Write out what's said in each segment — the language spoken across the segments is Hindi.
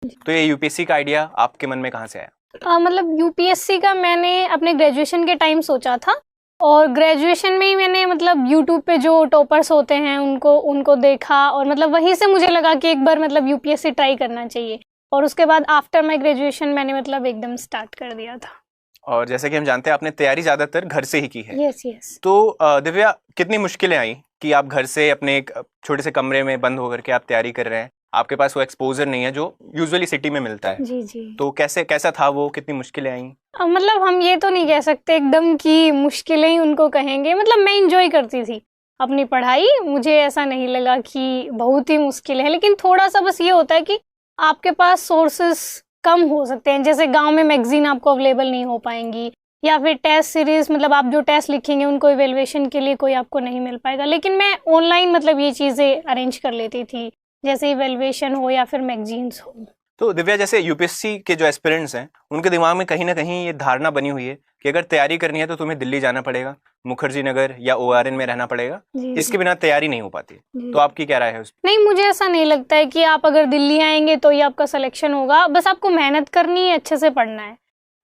तो ये यूपीएससी का आइडिया आपके मन में कहाँ से आया? मतलब यूपीएससी का मैंने अपने ग्रेजुएशन के टाइम सोचा था, और ग्रेजुएशन में ही मैंने मतलब यूट्यूब पे जो टॉपर्स होते हैं उनको देखा, और मतलब वहीं से मुझे लगा कि एक बार मतलब यूपीएससी ट्राई करना चाहिए, और उसके बाद आफ्टर माई ग्रेजुएशन मैंने मतलब एकदम स्टार्ट कर दिया था। और जैसे कि हम जानते हैं आपने तैयारी ज्यादातर घर से ही की है। Yes yes. तो दिव्या, कितनी मुश्किलें आई कि आप घर से अपने एक छोटे से कमरे में बंद होकर के आप तैयारी कर रहे हैं, आपके पास वो एक्सपोजर नहीं है जो यूजुअली सिटी में मिलता है। जी जी। तो कैसा था वो, कितनी मुश्किलें आई? मतलब हम ये तो नहीं कह सकते एकदम कि मुश्किलें ही उनको कहेंगे, मतलब मैं इंजॉय करती थी अपनी पढ़ाई, मुझे ऐसा नहीं लगा कि बहुत ही मुश्किल है, लेकिन थोड़ा सा बस ये होता है कि आपके पास सोर्सेस कम हो सकते हैं, जैसे गांव में मैगजीन आपको अवेलेबल नहीं हो पाएंगी, या फिर टेस्ट सीरीज, मतलब आप जो टेस्ट लिखेंगे उनको इवेल्युएशन के लिए कोई आपको नहीं मिल पाएगा, लेकिन मैं ऑनलाइन मतलब ये चीज़ें अरेंज कर लेती थी, जैसे इवेल्युएशन हो या फिर मैगजीन्स हो। तो दिव्या, जैसे यूपीएससी के जो एस्पिरेंट्स हैं उनके दिमाग में कहीं ना कहीं ये धारणा बनी हुई है कि अगर तैयारी करनी है तो तुम्हें दिल्ली जाना पड़ेगा, मुखर्जी नगर या ओआरएन में रहना पड़ेगा, इसके बिना तैयारी नहीं हो पाती। तो आपकी क्या राय है उस पर? नहीं, मुझे ऐसा नहीं लगता है कि आप अगर दिल्ली आएंगे तो ही आपका सिलेक्शन होगा, बस आपको मेहनत करनी है, अच्छे से पढ़ना है।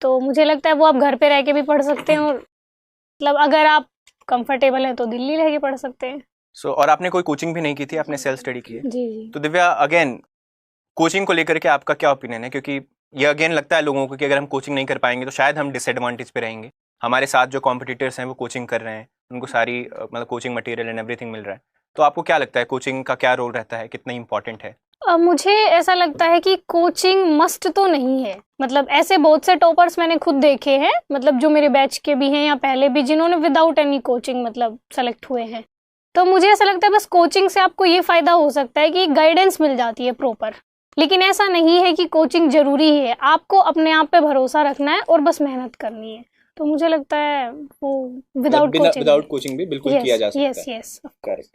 तो मुझे लगता है वो आप घर पे रह के भी पढ़ सकते हैं, और मतलब अगर आप कंफर्टेबल हैं तो दिल्ली रह के पढ़ सकते हैं। और आपने कोई कोचिंग भी नहीं की थी, आपने सेल्फ स्टडी की है? जी। तो दिव्या, अगेन कोचिंग को लेकर के आपका क्या ओपिनियन है? क्योंकि ये अगेन लगता है लोगों को कि अगर हम कोचिंग नहीं कर पाएंगे तो शायद हम डिसएडवांटेज पे रहेंगे। हमारे साथ जो कॉम्पिटिटर्स हैं वो कोचिंग कर रहे हैं, उनको सारी मतलब कोचिंग मटेरियल एंड एवरीथिंग मिल रहा है। तो आपको क्या लगता है कोचिंग का क्या रोल रहता है, कितना इंपॉर्टेंट है? मुझे ऐसा लगता है कि कोचिंग मस्ट तो नहीं है, मतलब ऐसे बहुत से टॉपर्स मैंने खुद देखे हैं, मतलब जो मेरे बैच के भी हैं या पहले भी, जिन्होंने विदाउट एनी कोचिंग मतलब सेलेक्ट हुए हैं। तो मुझे ऐसा लगता है बस कोचिंग से आपको ये फायदा हो सकता है कि गाइडेंस मिल जाती है प्रॉपर, लेकिन ऐसा नहीं है कि कोचिंग जरूरी है, आपको अपने आप पे भरोसा रखना है और बस मेहनत करनी है। तो मुझे लगता है वो विदाउट कोचिंग भी बिल्कुल किया जा सकता है। Yes yes. करेक्ट।